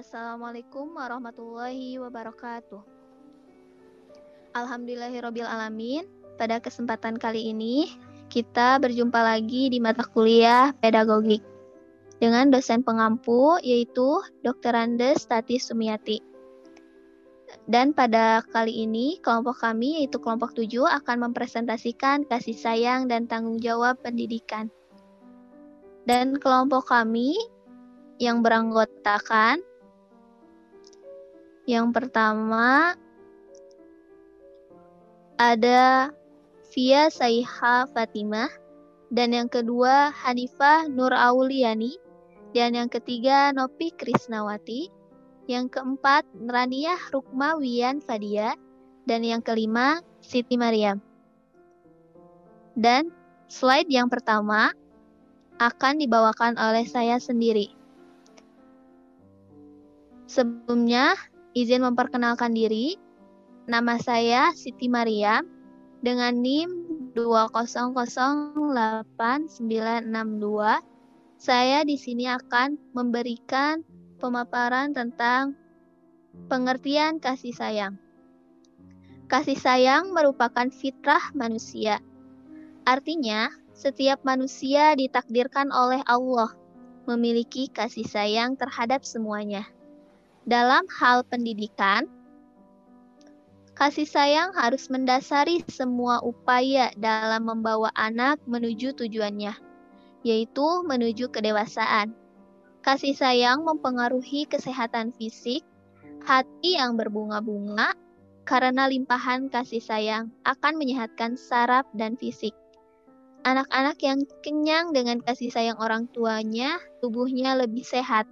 Assalamualaikum warahmatullahi wabarakatuh. Alhamdulillahirabbil alamin. Pada kesempatan kali ini, kita berjumpa lagi di mata kuliah pedagogik dengan dosen pengampu yaitu Dr. Andes Tati Sumiati. Dan pada kali ini, kelompok kami yaitu kelompok 7 akan mempresentasikan kasih sayang dan tanggung jawab pendidikan. Dan kelompok kami yang beranggotakan yang pertama ada Via Saiha Fatimah, dan yang kedua Hanifah Nur Auliani, dan yang ketiga Nopi Krisnawati, yang keempat Raniah Rukma Wian Fadia, dan yang kelima Siti Maryam. Dan slide yang pertama akan dibawakan oleh saya sendiri. Sebelumnya, izin memperkenalkan diri. Nama saya Siti Maryam dengan NIM 2008962. Saya di sini akan memberikan pemaparan tentang pengertian kasih sayang. Kasih sayang merupakan fitrah manusia. Artinya, setiap manusia ditakdirkan oleh Allah memiliki kasih sayang terhadap semuanya. Dalam hal pendidikan, kasih sayang harus mendasari semua upaya dalam membawa anak menuju tujuannya, yaitu menuju kedewasaan. Kasih sayang mempengaruhi kesehatan fisik, hati yang berbunga-bunga, karena limpahan kasih sayang akan menyehatkan saraf dan fisik. Anak-anak yang kenyang dengan kasih sayang orang tuanya, tubuhnya lebih sehat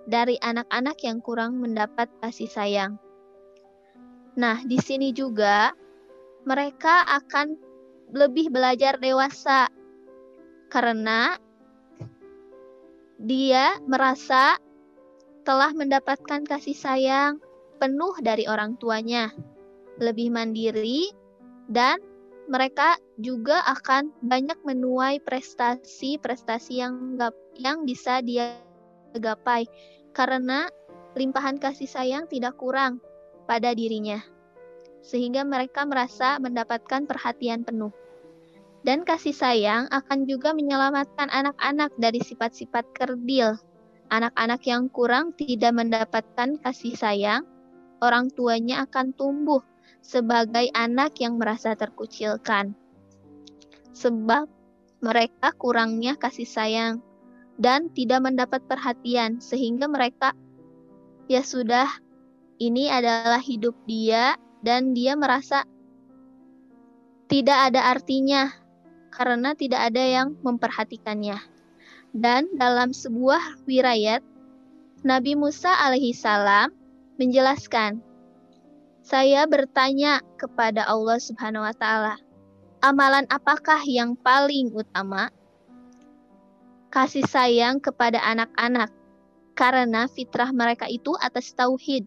dari anak-anak yang kurang mendapat kasih sayang. Nah, di sini juga mereka akan lebih belajar dewasa karena dia merasa telah mendapatkan kasih sayang penuh dari orang tuanya, lebih mandiri, dan mereka juga akan banyak menuai prestasi-prestasi yang bisa dia gapai karena limpahan kasih sayang tidak kurang pada dirinya, sehingga mereka merasa mendapatkan perhatian penuh. Dan kasih sayang akan juga menyelamatkan anak-anak dari sifat-sifat kerdil. Anak-anak yang kurang tidak mendapatkan kasih sayang, orang tuanya akan tumbuh sebagai anak yang merasa terkucilkan, sebab mereka kurangnya kasih sayang dan tidak mendapat perhatian, sehingga mereka ya sudah, ini adalah hidup dia dan dia merasa tidak ada artinya karena tidak ada yang memperhatikannya. Dan dalam sebuah riwayat, Nabi Musa alaihissalam menjelaskan, saya bertanya kepada Allah Subhanahu wa taala, amalan apakah yang paling utama? Kasih sayang kepada anak-anak, karena fitrah mereka itu atas tauhid.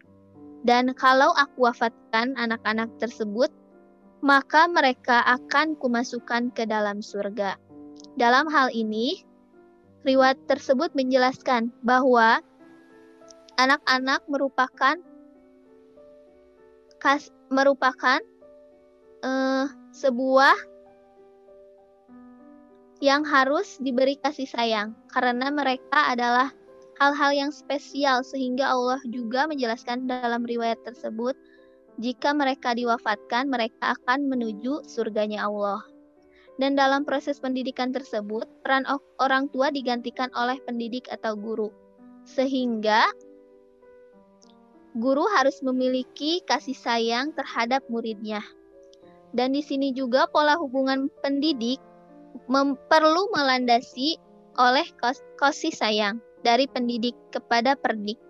Dan kalau aku wafatkan anak-anak tersebut, maka mereka akan kumasukkan ke dalam surga. Dalam hal ini, riwayat tersebut menjelaskan bahwa anak-anak merupakan sebuah yang harus diberi kasih sayang karena mereka adalah hal-hal yang spesial, sehingga Allah juga menjelaskan dalam riwayat tersebut, jika mereka diwafatkan, mereka akan menuju surganya Allah. Dan dalam proses pendidikan tersebut, peran orang tua digantikan oleh pendidik atau guru, sehingga guru harus memiliki kasih sayang terhadap muridnya. Dan di sini juga pola hubungan pendidik perlu melandasi oleh kasih sayang dari pendidik kepada perdik,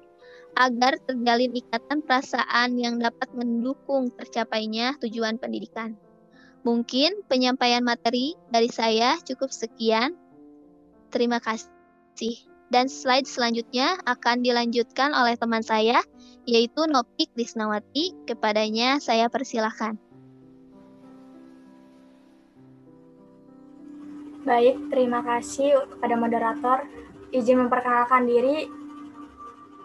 agar terjalin ikatan perasaan yang dapat mendukung tercapainya tujuan pendidikan. Mungkin penyampaian materi dari saya cukup sekian. Terima kasih. Dan slide selanjutnya akan dilanjutkan oleh teman saya, yaitu Nopi Krisnawati. Kepadanya saya persilahkan. Baik, terima kasih kepada moderator. Izin memperkenalkan diri,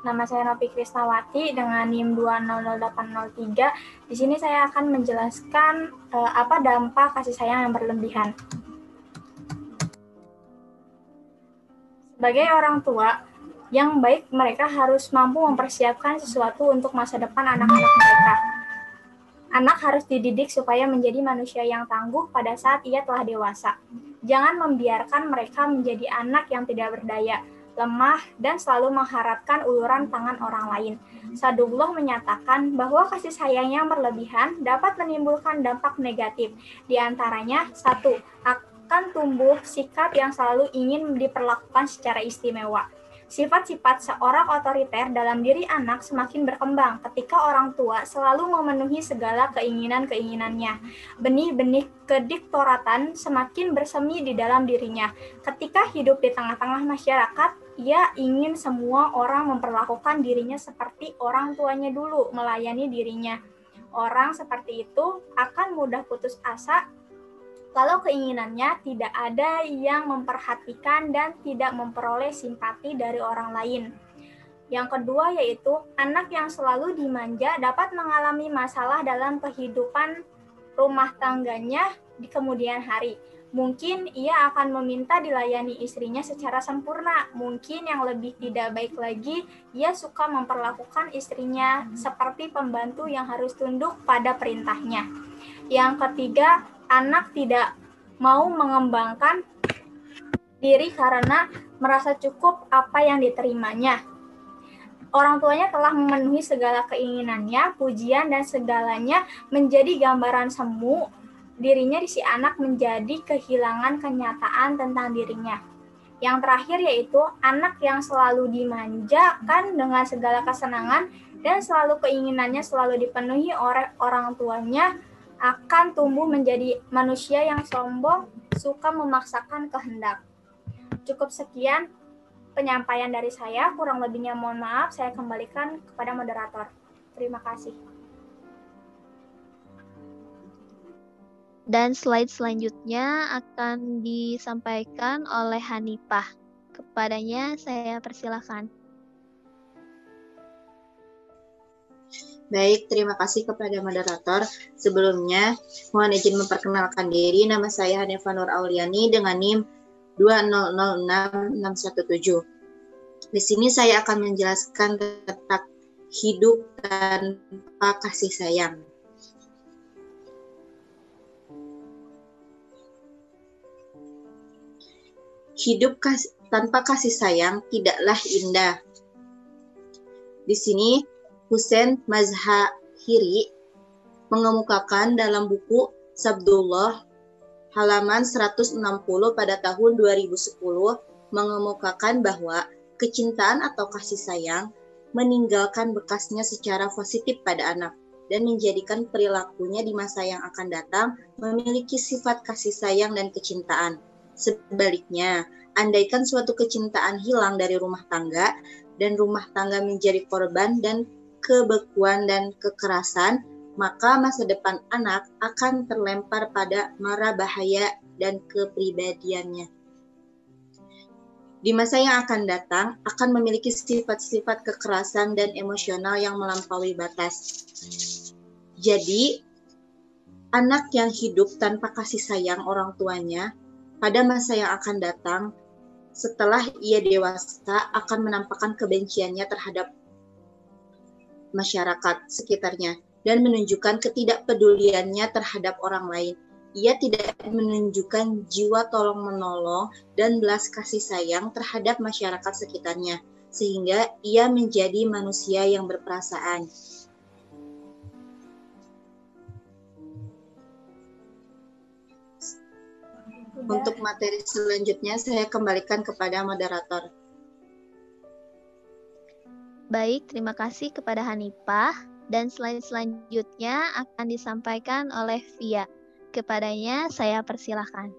Nama saya Novi Krisnawati dengan NIM 200803. Di sini saya akan menjelaskan apa dampak kasih sayang yang berlebihan. Sebagai orang tua yang baik, mereka harus mampu mempersiapkan sesuatu untuk masa depan anak-anak mereka. Anak harus dididik supaya menjadi manusia yang tangguh pada saat ia telah dewasa. Jangan membiarkan mereka menjadi anak yang tidak berdaya, lemah, dan selalu mengharapkan uluran tangan orang lain. Sadullah menyatakan bahwa kasih sayang yang berlebihan dapat menimbulkan dampak negatif. Di antaranya, 1. Akan tumbuh sikap yang selalu ingin diperlakukan secara istimewa. Sifat-sifat seorang otoriter dalam diri anak semakin berkembang ketika orang tua selalu memenuhi segala keinginan-keinginannya. Benih-benih kediktoratan semakin bersemi di dalam dirinya. Ketika hidup di tengah-tengah masyarakat, ia ingin semua orang memperlakukan dirinya seperti orang tuanya dulu melayani dirinya. Orang seperti itu akan mudah putus asa kalau keinginannya tidak ada yang memperhatikan dan tidak memperoleh simpati dari orang lain. Yang kedua yaitu anak yang selalu dimanja dapat mengalami masalah dalam kehidupan rumah tangganya di kemudian hari. Mungkin ia akan meminta dilayani istrinya secara sempurna. Mungkin yang lebih tidak baik lagi, ia suka memperlakukan istrinya seperti pembantu yang harus tunduk pada perintahnya. Yang ketiga, anak tidak mau mengembangkan diri karena merasa cukup apa yang diterimanya. Orang tuanya telah memenuhi segala keinginannya, pujian, dan segalanya menjadi gambaran semu. Dirinya si anak menjadi kehilangan kenyataan tentang dirinya. Yang terakhir yaitu anak yang selalu dimanjakan dengan segala kesenangan dan selalu keinginannya selalu dipenuhi oleh orang tuanya akan tumbuh menjadi manusia yang sombong, suka memaksakan kehendak. Cukup sekian penyampaian dari saya, kurang lebihnya mohon maaf, saya kembalikan kepada moderator. Terima kasih. Dan slide selanjutnya akan disampaikan oleh Hanifah. Kepadanya saya persilakan. Baik, terima kasih kepada moderator. Sebelumnya, mohon izin memperkenalkan diri. Nama saya Hanifah Nur Auliani dengan NIM 2006617. Di sini saya akan menjelaskan tentang hidup tanpa kasih sayang. Hidup tanpa kasih sayang tidaklah indah. Di sini Husain Mazhahiri mengemukakan dalam buku Sabdullah halaman 160 pada tahun 2010 mengemukakan bahwa kecintaan atau kasih sayang meninggalkan bekasnya secara positif pada anak dan menjadikan perilakunya di masa yang akan datang memiliki sifat kasih sayang dan kecintaan. Sebaliknya, andaikan suatu kecintaan hilang dari rumah tangga dan rumah tangga menjadi korban dan kebekuan dan kekerasan, maka masa depan anak akan terlempar pada mara bahaya dan kepribadiannya. Di masa yang akan datang akan memiliki sifat-sifat kekerasan dan emosional yang melampaui batas. Jadi, anak yang hidup tanpa kasih sayang orang tuanya pada masa yang akan datang setelah ia dewasa akan menampakkan kebenciannya terhadap masyarakat sekitarnya dan menunjukkan ketidakpeduliannya terhadap orang lain. Ia tidak menunjukkan jiwa tolong-menolong dan belas kasih sayang terhadap masyarakat sekitarnya, sehingga ia menjadi manusia yang berperasaan. Untuk materi selanjutnya, saya kembalikan kepada moderator. Baik, terima kasih kepada Hanifah. Dan slide selanjutnya akan disampaikan oleh Via. Kepadanya saya persilahkan.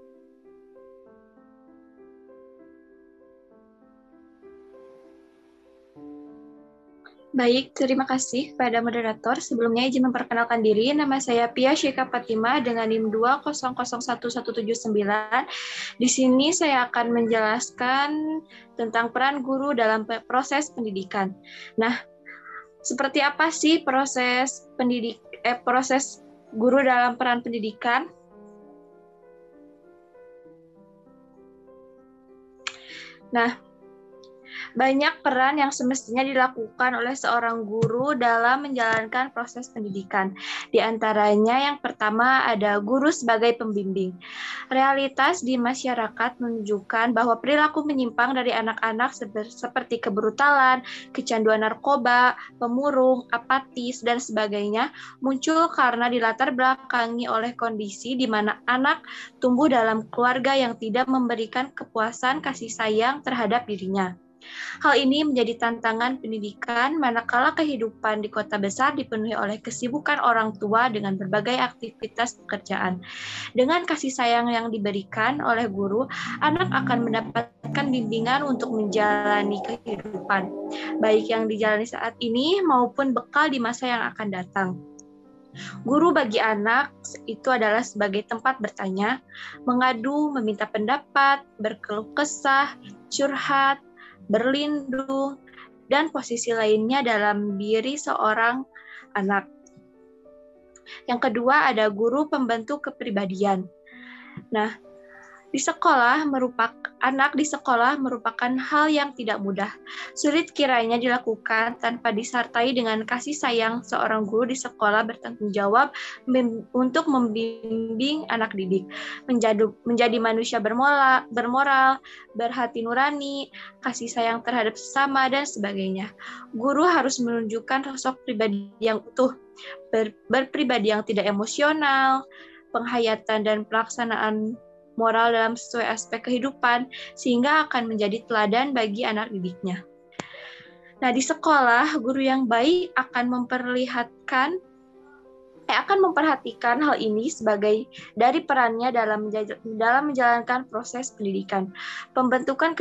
Baik, terima kasih kepada moderator. Sebelumnya izin memperkenalkan diri, nama saya Pia Syeka Fatimah dengan NIM 2001179. Di sini saya akan menjelaskan tentang peran guru dalam proses pendidikan. Nah, seperti apa sih proses guru dalam peran pendidikan? Nah, banyak peran yang semestinya dilakukan oleh seorang guru dalam menjalankan proses pendidikan. Di antaranya yang pertama ada guru sebagai pembimbing. Realitas di masyarakat menunjukkan bahwa perilaku menyimpang dari anak-anak seperti kebrutalan, kecanduan narkoba, pemurung, apatis, dan sebagainya muncul karena dilatar belakangi oleh kondisi di mana anak tumbuh dalam keluarga yang tidak memberikan kepuasan kasih sayang terhadap dirinya. Hal ini menjadi tantangan pendidikan manakala kehidupan di kota besar dipenuhi oleh kesibukan orang tua dengan berbagai aktivitas pekerjaan. Dengan kasih sayang yang diberikan oleh guru, anak akan mendapatkan bimbingan untuk menjalani kehidupan, baik yang dijalani saat ini maupun bekal di masa yang akan datang. Guru bagi anak itu adalah sebagai tempat bertanya, mengadu, meminta pendapat, berkeluh kesah, curhat, berlindung, dan posisi lainnya dalam diri seorang anak. Yang kedua ada guru pembentuk kepribadian. Nah, anak di sekolah merupakan hal yang tidak mudah. Sulit kiranya dilakukan tanpa disertai dengan kasih sayang. Seorang guru di sekolah bertanggung jawab untuk membimbing anak didik, menjadi manusia bermoral, berhati nurani, kasih sayang terhadap sesama, dan sebagainya. Guru harus menunjukkan sosok pribadi yang utuh, berpribadi yang tidak emosional, penghayatan dan pelaksanaan moral dalam sesuai aspek kehidupan, sehingga akan menjadi teladan bagi anak didiknya. Nah, di sekolah, guru yang baik akan memperhatikan hal ini sebagai dari perannya dalam menjalankan proses pendidikan. Pembentukan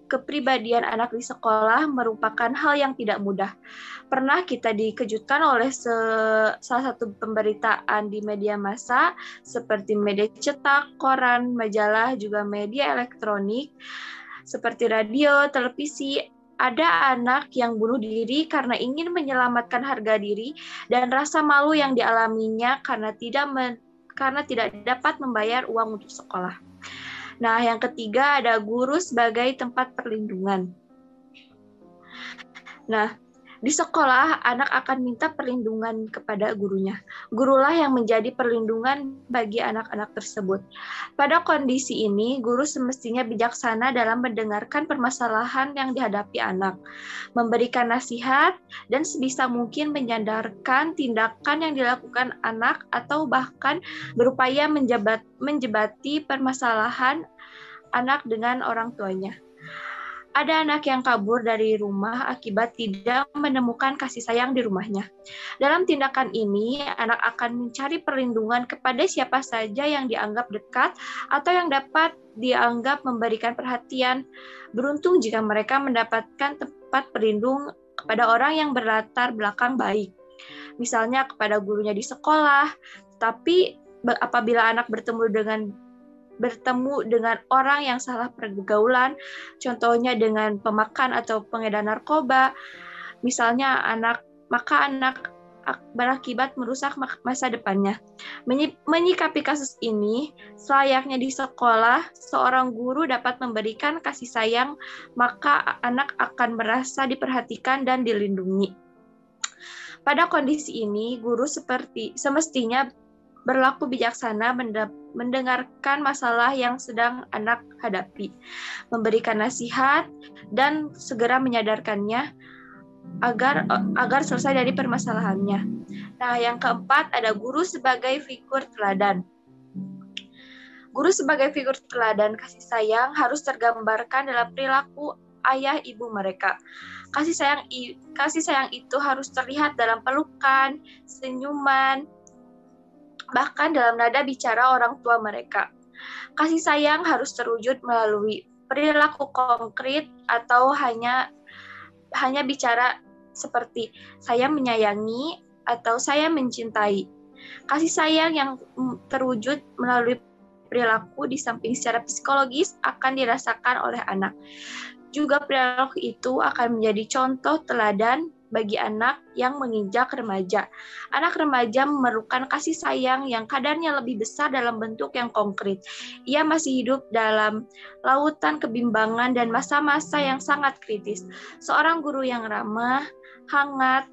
kepribadian anak di sekolah merupakan hal yang tidak mudah. Pernah kita dikejutkan oleh salah satu pemberitaan di media massa seperti media cetak, koran, majalah, juga media elektronik seperti radio, televisi. Ada anak yang bunuh diri karena ingin menyelamatkan harga diri dan rasa malu yang dialaminya karena tidak dapat membayar uang untuk sekolah. Nah, yang ketiga ada guru sebagai tempat perlindungan. Nah, di sekolah, anak akan minta perlindungan kepada gurunya. Gurulah yang menjadi perlindungan bagi anak-anak tersebut. Pada kondisi ini, guru semestinya bijaksana dalam mendengarkan permasalahan yang dihadapi anak, memberikan nasihat, dan sebisa mungkin menyadarkan tindakan yang dilakukan anak atau bahkan berupaya menjebati permasalahan anak dengan orang tuanya. Ada anak yang kabur dari rumah akibat tidak menemukan kasih sayang di rumahnya. Dalam tindakan ini, anak akan mencari perlindungan kepada siapa saja yang dianggap dekat atau yang dapat dianggap memberikan perhatian. Beruntung jika mereka mendapatkan tempat berlindung kepada orang yang berlatar belakang baik. Misalnya kepada gurunya di sekolah, tapi apabila anak bertemu dengan orang yang salah pergaulan, contohnya dengan pemakan atau pengedar narkoba, misalnya maka anak berakibat merusak masa depannya. Menyikapi kasus ini, selayaknya di sekolah, seorang guru dapat memberikan kasih sayang, maka anak akan merasa diperhatikan dan dilindungi. Pada kondisi ini, guru semestinya berlaku bijaksana mendengarkan masalah yang sedang anak hadapi, memberikan nasihat, dan segera menyadarkannya agar selesai dari permasalahannya. Nah, yang keempat ada guru sebagai figur teladan. Guru sebagai figur teladan kasih sayang harus tergambarkan dalam perilaku ayah ibu mereka. Kasih sayang itu harus terlihat dalam pelukan, senyuman, bahkan dalam nada bicara orang tua mereka. Kasih sayang harus terwujud melalui perilaku konkret atau hanya bicara seperti saya menyayangi atau saya mencintai. Kasih sayang yang terwujud melalui perilaku di samping secara psikologis akan dirasakan oleh anak. Juga perilaku itu akan menjadi contoh teladan bagi anak yang menginjak remaja. Anak remaja memerlukan kasih sayang yang kadarnya lebih besar dalam bentuk yang konkret. Ia masih hidup dalam lautan kebimbangan dan masa-masa yang sangat kritis. Seorang guru yang ramah, hangat,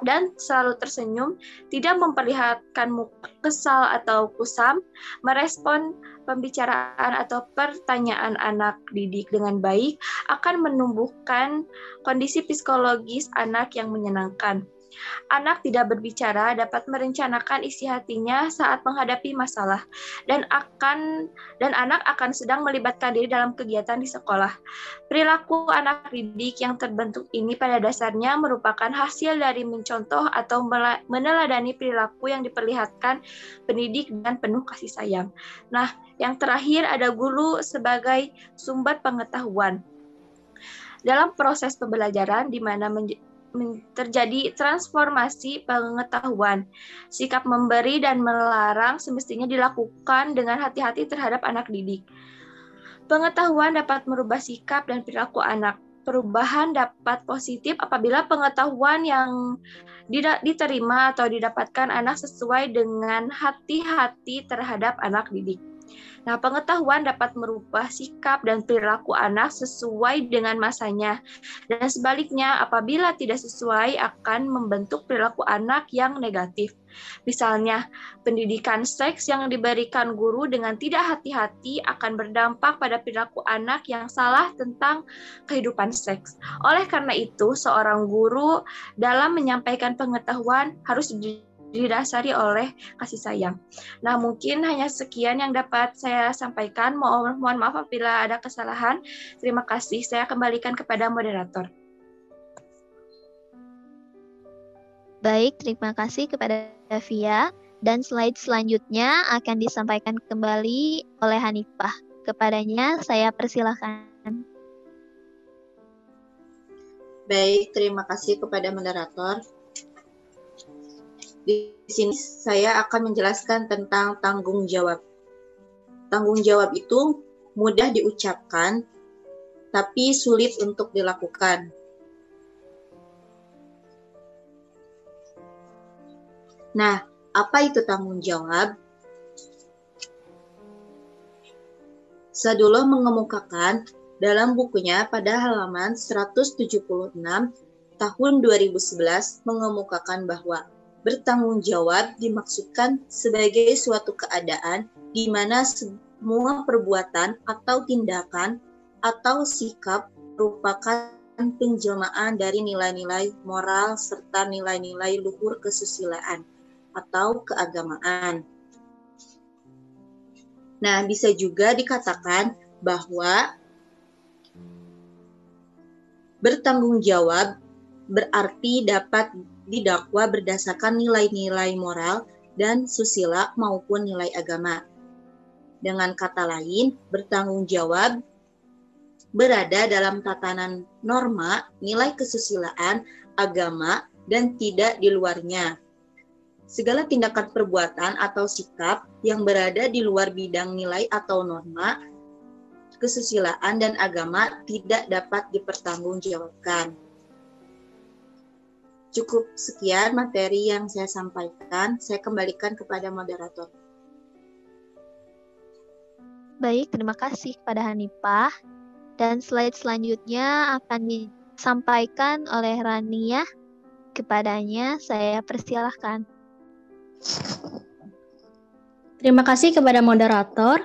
dan selalu tersenyum, tidak memperlihatkan muka kesal atau kusam, merespon pembicaraan atau pertanyaan anak didik dengan baik, akan menumbuhkan kondisi psikologis anak yang menyenangkan. Anak tidak berbicara dapat merencanakan isi hatinya saat menghadapi masalah, dan anak akan sedang melibatkan diri dalam kegiatan di sekolah. Perilaku anak didik yang terbentuk ini pada dasarnya merupakan hasil dari mencontoh atau meneladani perilaku yang diperlihatkan pendidik dan penuh kasih sayang. Nah, yang terakhir ada guru sebagai sumber pengetahuan. Dalam proses pembelajaran di mana terjadi transformasi pengetahuan. Sikap memberi dan melarang semestinya dilakukan dengan hati-hati terhadap anak didik. Pengetahuan dapat merubah sikap dan perilaku anak. Perubahan dapat positif apabila pengetahuan yang diterima atau didapatkan anak sesuai dengan hati-hati terhadap anak didik. Nah, pengetahuan dapat merubah sikap dan perilaku anak sesuai dengan masanya. Dan sebaliknya, apabila tidak sesuai akan membentuk perilaku anak yang negatif. Misalnya, pendidikan seks yang diberikan guru dengan tidak hati-hati akan berdampak pada perilaku anak yang salah tentang kehidupan seks. Oleh karena itu, seorang guru dalam menyampaikan pengetahuan harus didasari oleh kasih sayang. Nah, mungkin hanya sekian yang dapat saya sampaikan. Mohon maaf apabila ada kesalahan. Terima kasih. Saya kembalikan kepada moderator. Baik, terima kasih kepada Via. Dan slide selanjutnya akan disampaikan kembali oleh Hanifah. Kepadanya saya persilahkan. Baik, terima kasih kepada moderator. Di sini saya akan menjelaskan tentang tanggung jawab. Tanggung jawab itu mudah diucapkan, tapi sulit untuk dilakukan. Nah, apa itu tanggung jawab? Sadullah mengemukakan dalam bukunya pada halaman 176 tahun 2011 mengemukakan bahwa bertanggung jawab dimaksudkan sebagai suatu keadaan di mana semua perbuatan atau tindakan atau sikap merupakan penjelmaan dari nilai-nilai moral serta nilai-nilai luhur kesusilaan atau keagamaan. Nah, bisa juga dikatakan bahwa bertanggung jawab berarti dapat didakwa berdasarkan nilai-nilai moral dan susila maupun nilai agama. Dengan kata lain, bertanggung jawab berada dalam tatanan norma, nilai kesusilaan, agama, dan tidak di luarnya. Segala tindakan perbuatan atau sikap yang berada di luar bidang nilai atau norma, kesusilaan, dan agama tidak dapat dipertanggungjawabkan. Cukup sekian materi yang saya sampaikan. Saya kembalikan kepada moderator. Baik, terima kasih kepada Hanifah. Dan slide selanjutnya akan disampaikan oleh Rania. Kepadanya saya persilahkan. Terima kasih kepada moderator.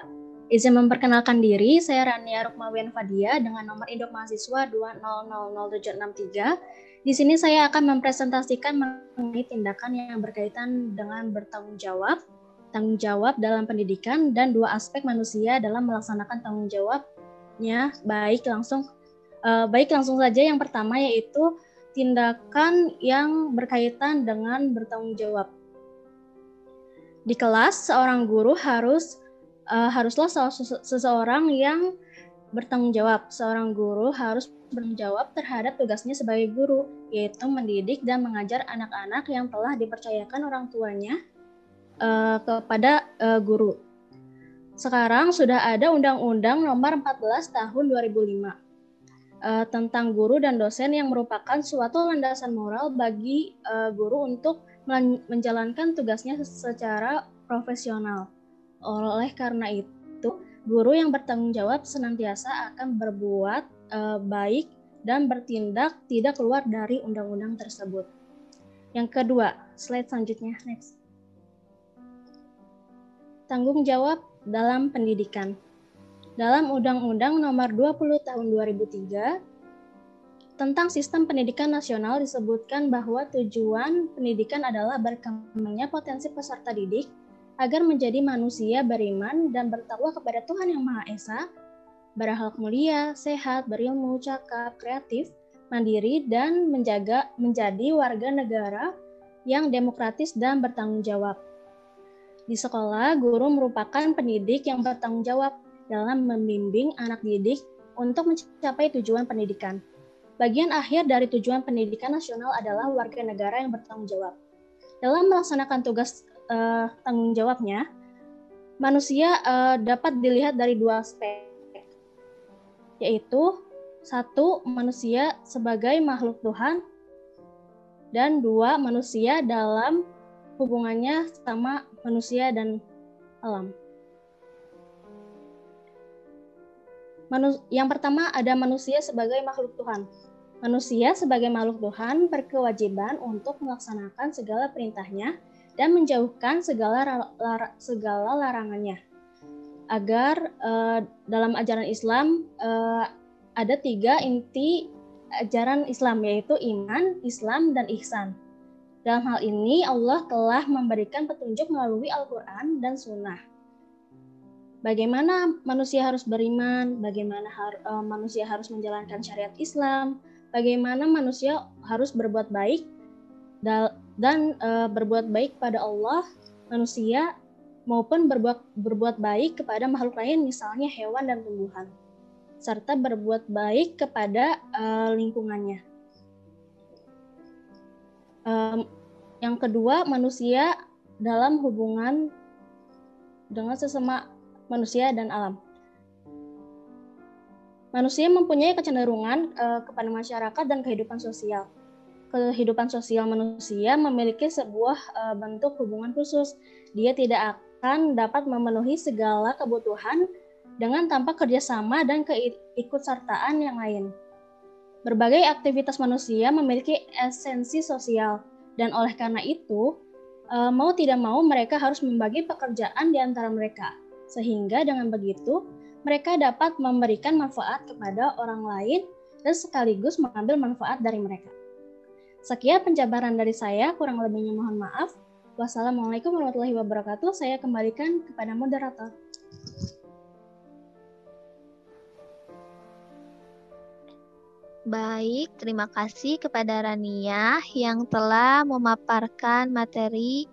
Izin memperkenalkan diri, saya Rania Rukmawian Fadia dengan nomor induk mahasiswa 2000763. Di sini saya akan mempresentasikan mengenai tindakan yang berkaitan dengan bertanggung jawab, tanggung jawab dalam pendidikan, dan dua aspek manusia dalam melaksanakan tanggung jawabnya. Baik langsung saja yang pertama yaitu tindakan yang berkaitan dengan bertanggung jawab. Di kelas, seorang guru haruslah seseorang yang bertanggung jawab. Seorang guru harus bertanggung jawab terhadap tugasnya sebagai guru, yaitu mendidik dan mengajar anak-anak yang telah dipercayakan orang tuanya kepada guru. Sekarang sudah ada Undang-Undang Nomor 14 Tahun 2005 tentang guru dan dosen yang merupakan suatu landasan moral bagi guru untuk menjalankan tugasnya secara profesional. Oleh karena itu, guru yang bertanggung jawab senantiasa akan berbuat baik dan bertindak tidak keluar dari undang-undang tersebut. Yang kedua, slide selanjutnya, next. Tanggung jawab dalam pendidikan. Dalam Undang-Undang Nomor 20 Tahun 2003 tentang Sistem Pendidikan Nasional disebutkan bahwa tujuan pendidikan adalah berkembangnya potensi peserta didik agar menjadi manusia beriman dan bertakwa kepada Tuhan Yang Maha Esa, berakhlak mulia, sehat, berilmu, cakap, kreatif, mandiri, dan menjadi warga negara yang demokratis dan bertanggung jawab. Di sekolah, guru merupakan pendidik yang bertanggung jawab dalam membimbing anak didik untuk mencapai tujuan pendidikan. Bagian akhir dari tujuan pendidikan nasional adalah warga negara yang bertanggung jawab. Dalam melaksanakan tugas tanggung jawabnya, manusia dapat dilihat dari dua aspek, yaitu satu, manusia sebagai makhluk Tuhan, dan dua, manusia dalam hubungannya sama manusia dan alam. Yang pertama ada manusia sebagai makhluk Tuhan. Manusia sebagai makhluk Tuhan berkewajiban untuk melaksanakan segala perintahnya dan menjauhkan segala larangannya. Agar dalam ajaran Islam ada 3 inti ajaran Islam, yaitu iman, Islam, dan ihsan. Dalam hal ini Allah telah memberikan petunjuk melalui Al-Quran dan Sunnah. Bagaimana manusia harus beriman, bagaimana manusia harus menjalankan syariat Islam, bagaimana manusia harus berbuat baik dan berbuat baik pada Allah, manusia, maupun berbuat baik kepada makhluk lain, misalnya hewan dan tumbuhan, serta berbuat baik kepada lingkungannya. Yang kedua, manusia dalam hubungan dengan sesama manusia dan alam. Manusia mempunyai kecenderungan kepada masyarakat dan kehidupan sosial. Kehidupan sosial manusia memiliki sebuah bentuk hubungan khusus. Dia tidak akan dapat memenuhi segala kebutuhan dengan tanpa kerjasama dan keikutsertaan yang lain. Berbagai aktivitas manusia memiliki esensi sosial, dan oleh karena itu, mau tidak mau mereka harus membagi pekerjaan di antara mereka. Sehingga dengan begitu, mereka dapat memberikan manfaat kepada orang lain dan sekaligus mengambil manfaat dari mereka. Sekian penjabaran dari saya, kurang lebihnya mohon maaf. Wassalamualaikum warahmatullahi wabarakatuh. Saya kembalikan kepada moderator. Baik, terima kasih kepada Rania yang telah memaparkan materi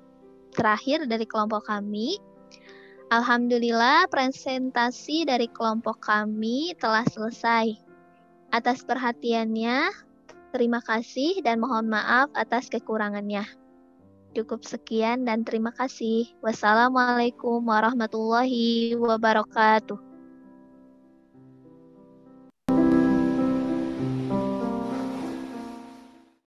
terakhir dari kelompok kami. Alhamdulillah, presentasi dari kelompok kami telah selesai. Atas perhatiannya, terima kasih dan mohon maaf atas kekurangannya. Cukup sekian dan terima kasih. Wassalamualaikum warahmatullahi wabarakatuh.